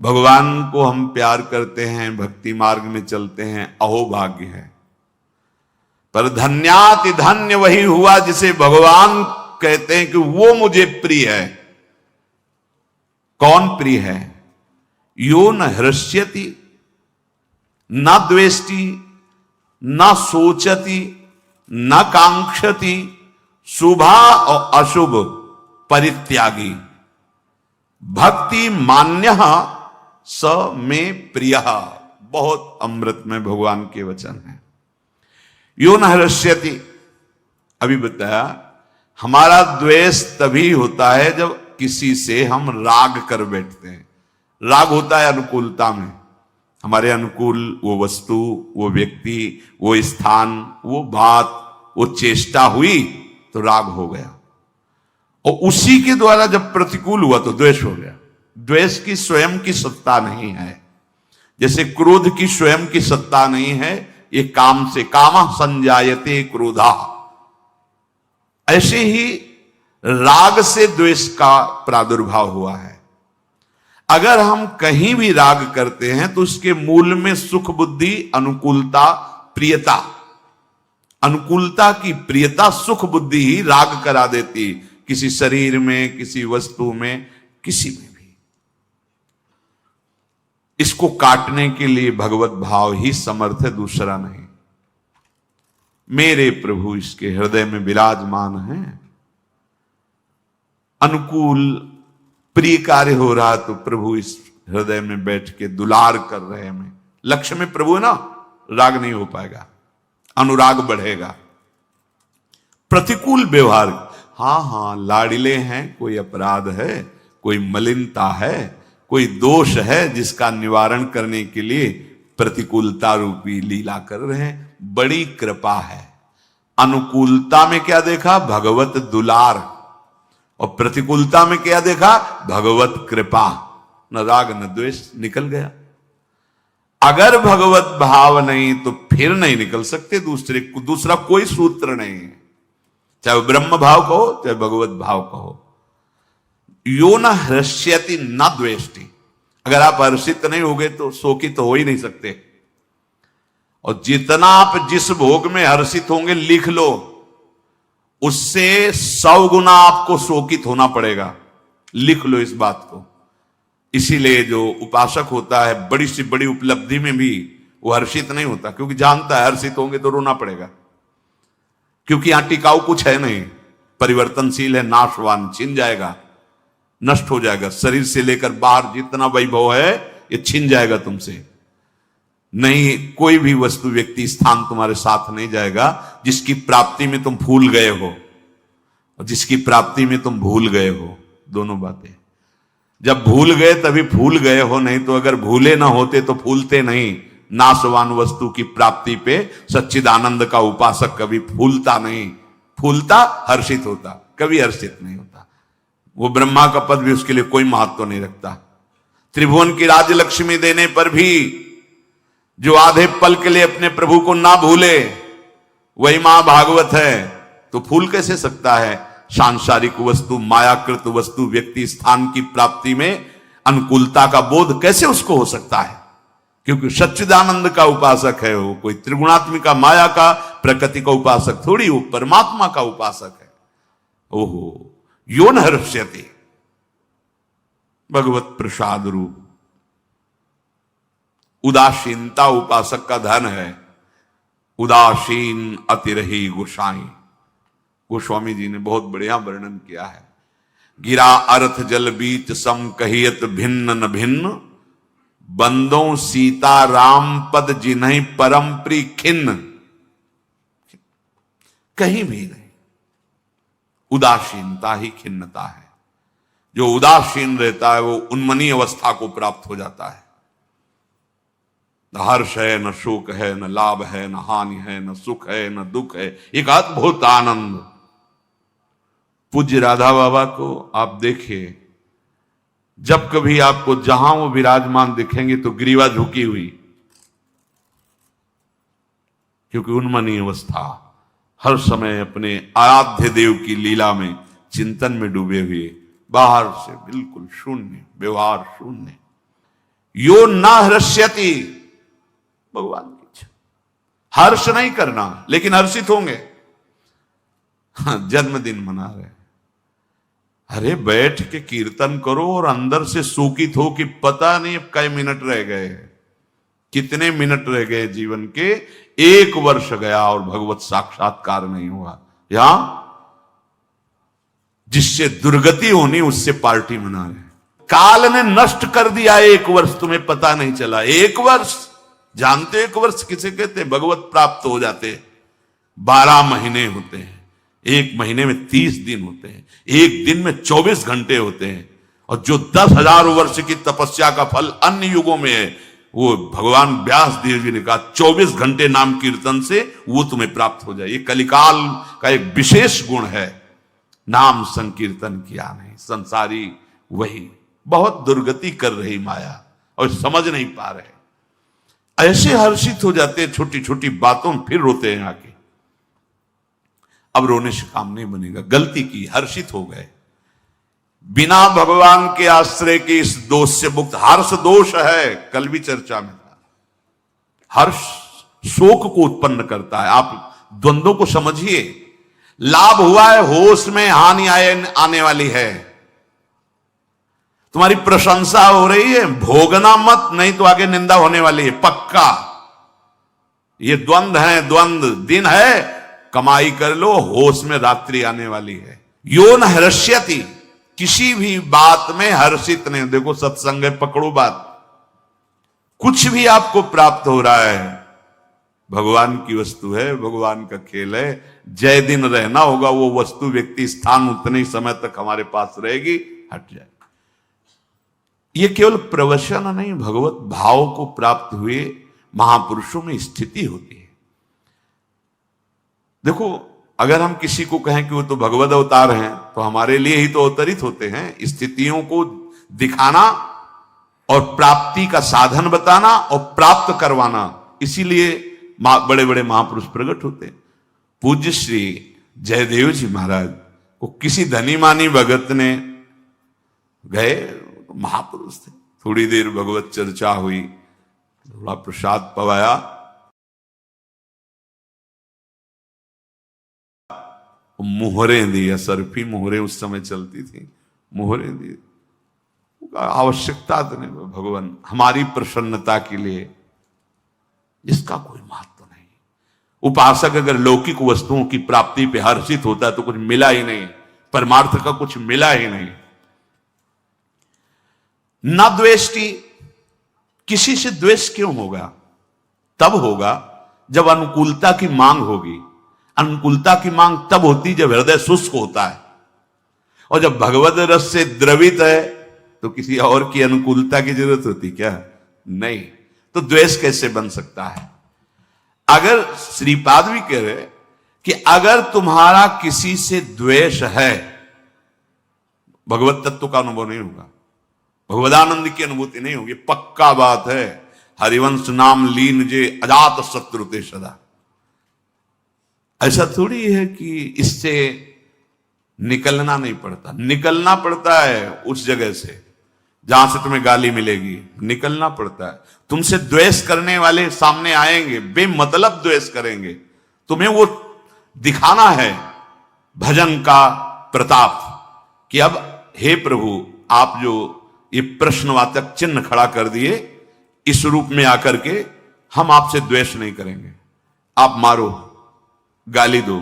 भगवान को हम प्यार करते हैं, भक्ति मार्ग में चलते हैं, अहोभाग्य है। पर धन्याति धन्य वही हुआ जिसे भगवान कहते हैं कि वो मुझे प्रिय है। कौन प्रिय है? यो न हृष्यति न द्वेष्टि न सोचति न कांक्षति, शुभा और अशुभ परित्यागी, भक्ति मान्य स में प्रिय। बहुत अमृत में भगवान के वचन है। यो न हृष्यति, अभी बताया, हमारा द्वेष तभी होता है जब किसी से हम राग कर बैठते हैं। राग होता है अनुकूलता में, हमारे अनुकूल वो वस्तु, वो व्यक्ति, वो स्थान, वो बात, वो चेष्टा हुई तो राग हो गया, और उसी के द्वारा जब प्रतिकूल हुआ तो द्वेष हो गया। द्वेष की स्वयं की सत्ता नहीं है, जैसे क्रोध की स्वयं की सत्ता नहीं है, ये काम से, कामा संजायते क्रोधा, ऐसे ही राग से द्वेष का प्रादुर्भाव हुआ है। अगर हम कहीं भी राग करते हैं तो उसके मूल में सुख बुद्धि, अनुकूलता, प्रियता, अनुकूलता की प्रियता, सुख बुद्धि ही राग करा देती, किसी शरीर में, किसी वस्तु में, किसी में भी। इसको काटने के लिए भगवत भाव ही समर्थ है, दूसरा नहीं। मेरे प्रभु इसके हृदय में विराजमान हैं, अनुकूल प्रिय कार्य हो रहा तो प्रभु इस हृदय में बैठ के दुलार कर रहे हैं। हमें लक्ष्य में प्रभु ना, राग नहीं हो पाएगा, अनुराग बढ़ेगा। प्रतिकूल व्यवहार, हाँ लाडिले हैं, कोई अपराध है, कोई मलिनता है, कोई दोष है जिसका निवारण करने के लिए प्रतिकूलता रूपी लीला कर रहे हैं। बड़ी कृपा है। अनुकूलता में क्या देखा? भगवत दुलार, और प्रतिकूलता में क्या देखा? भगवत कृपा। न राग न द्वेष, निकल गया। अगर भगवत भाव नहीं तो फिर नहीं निकल सकते, दूसरा कोई सूत्र नहीं है, चाहे ब्रह्म भाव कहो चाहे भगवत भाव कहो। यो न हृष्यति न द्वेष्टि, अगर आप हर्षित नहीं होगे तो शोकित हो ही नहीं सकते। और जितना आप जिस भोग में हर्षित होंगे, लिख लो, उससे 100 गुना आपको शोकित होना पड़ेगा। लिख लो इस बात को। इसीलिए जो उपासक होता है, बड़ी से बड़ी उपलब्धि में भी वो हर्षित नहीं होता, क्योंकि जानता है हर्षित होंगे तो रोना पड़ेगा, क्योंकि यहां टिकाऊ कुछ है नहीं, परिवर्तनशील है, नाशवान, छिन जाएगा, नष्ट हो जाएगा। शरीर से लेकर बाहर जितना वैभव है ये छिन जाएगा तुमसे। नहीं, कोई भी वस्तु, व्यक्ति, स्थान तुम्हारे साथ नहीं जाएगा जिसकी प्राप्ति में तुम भूल गए हो और जिसकी प्राप्ति में तुम भूल गए हो। दोनों बातें, जब भूल गए तभी भूल गए हो, नहीं तो अगर भूले ना होते तो भूलते नहीं। नाशवान वस्तु की प्राप्ति पे सच्चिदानंद का उपासक कभी भूलता नहीं, फूलता हर्षित होता, कभी हर्षित नहीं होता। वो ब्रह्मा का पद भी उसके लिए कोई महत्व नहीं रखता। त्रिभुवन की राजलक्ष्मी देने पर भी जो आधे पल के लिए अपने प्रभु को ना भूले, वही मां भागवत है, तो फूल कैसे सकता है? सांसारिक वस्तु, मायाकृत वस्तु, व्यक्ति, स्थान की प्राप्ति में अनुकूलता का बोध कैसे उसको हो सकता है? क्योंकि सच्चिदानंद का उपासक है वो, कोई त्रिगुणात्मिका माया का, प्रकृति का उपासक थोड़ी, वो परमात्मा का उपासक है। ओहो, यो न हर्ष्यति, भगवत प्रसाद रूप। उदासीनता उपासक का धन है। उदासीन अतिरही गोसाई, गोस्वामी जी ने बहुत बढ़िया वर्णन किया है। गिरा अर्थ जल बीच सम कहियत भिन्न न भिन्न, बंदों सीता राम पद जिन्हीं परम प्री खिन्न। कहीं भी नहीं, उदासीनता ही खिन्नता है। जो उदासीन रहता है वो उन्मनी अवस्था को प्राप्त हो जाता है। न हर्ष है, न शोक है, न लाभ है, न हानि है, न सुख है, न दुख है, एक अद्भुत आनंद। पूज्य राधा बाबा को आप देखिए, जब कभी आपको जहां वो विराजमान दिखेंगे तो ग्रीवा झुकी हुई, क्योंकि उन्मनी अवस्था, हर समय अपने आराध्य देव की लीला में, चिंतन में डूबे हुए, बाहर से बिल्कुल शून्य, व्यवहार शून्य। यो न हृष्यति, भगवान की इच्छा। हर्ष नहीं करना, लेकिन हर्षित होंगे। जन्मदिन मना रहे, अरे बैठ के कीर्तन करो और अंदर से शोकित हो कि पता नहीं अब कई मिनट रह गए, कितने मिनट रह गए जीवन के, 1 वर्ष गया और भगवत साक्षात्कार नहीं हुआ। यहां जिससे दुर्गति होनी उससे पार्टी मना रहे। काल ने नष्ट कर दिया 1 वर्ष, तुम्हें पता नहीं चला। 1 वर्ष जानते, 1 वर्ष किसे कहते? भगवत प्राप्त हो जाते 12 महीने होते हैं, 1 महीने में 30 दिन होते हैं, 1 दिन में 24 घंटे होते हैं। और जो 10,000 वर्ष की तपस्या का फल अन्य युगों में है, वो भगवान व्यास देव जी ने कहा 24 घंटे नाम कीर्तन से वो तुम्हें प्राप्त हो जाए। ये कलिकाल का एक विशेष गुण है, नाम संकीर्तन किया नहीं। संसारी वही बहुत दुर्गति कर रही माया और समझ नहीं पा रहे, ऐसे हर्षित हो जाते हैं छोटी छोटी बातों में, फिर रोते हैं आके। अब रोने से काम नहीं बनेगा, गलती की, हर्षित हो गए, बिना भगवान के आश्रय के इस दोष से मुक्त। हर्ष दोष है, कल भी चर्चा में था। हर्ष शोक को उत्पन्न करता है। आप द्वंद्वों को समझिए, लाभ हुआ है होश में, हानि आने वाली है। तुम्हारी प्रशंसा हो रही है, भोगना मत, नहीं तो आगे निंदा होने वाली है पक्का। ये द्वंद्व है, द्वंद्व दिन है, कमाई कर लो, होश में रात्रि आने वाली है। यो न हृष्यति, किसी भी बात में हर्षित नहीं। देखो सत्संग है, पकड़ो बात, कुछ भी आपको प्राप्त हो रहा है भगवान की वस्तु है, भगवान का खेल है। जय दिन रहना होगा, वो वस्तु व्यक्ति स्थान उतने ही समय तक हमारे पास रहेगी, हट जाए। ये केवल प्रवचन नहीं, भगवत भाव को प्राप्त हुए महापुरुषों में स्थिति होती है। देखो अगर हम किसी को कहें कि वो तो भगवत अवतार हैं, तो हमारे लिए ही तो अवतरित होते हैं। स्थितियों को दिखाना और प्राप्ति का साधन बताना और प्राप्त करवाना, इसीलिए बड़े बड़े महापुरुष प्रकट होते हैं। पूज्य श्री जयदेव जी महाराज को किसी धनी मानी भगत ने गए, महापुरुष थे, थोड़ी देर भगवत चर्चा हुई, थोड़ा प्रसाद पवाया, मोहरें दी, असरफी मोहरें उस समय चलती थी, मोहरें दी। आवश्यकता तो नहीं, भगवान हमारी प्रसन्नता के लिए, इसका कोई महत्व नहीं। उपासक अगर लौकिक वस्तुओं की प्राप्ति पे हर्षित होता है तो कुछ मिला ही नहीं, परमार्थ का कुछ मिला ही नहीं। न द्वेष्टि, किसी से द्वेष क्यों होगा? तब होगा जब अनुकूलता की मांग होगी। अनुकूलता की मांग तब होती जब हृदय शुष्क होता है, और जब भगवत रस से द्रवित है तो किसी और की अनुकूलता की जरूरत होती क्या? नहीं। तो द्वेष कैसे बन सकता है? अगर श्रीपाद भी कह रहे कि अगर तुम्हारा किसी से द्वेष है, भगवत तत्व का अनुभव नहीं होगा, भगवदानंद की अनुभूति नहीं होगी, पक्का बात है। हरिवंश नाम लीन जे अजात शत्रुते सदा। ऐसा थोड़ी है कि इससे निकलना नहीं पड़ता, निकलना पड़ता है उस जगह से जहां से तुम्हें गाली मिलेगी, निकलना पड़ता है। तुमसे द्वेष करने वाले सामने आएंगे, बेमतलब द्वेष करेंगे, तुम्हें वो दिखाना है भजन का प्रताप कि अब हे प्रभु, आप जो ये प्रश्नवाचक चिन्ह खड़ा कर दिए, इस रूप में आकर के हम आपसे द्वेष नहीं करेंगे। आप मारो, गाली दो,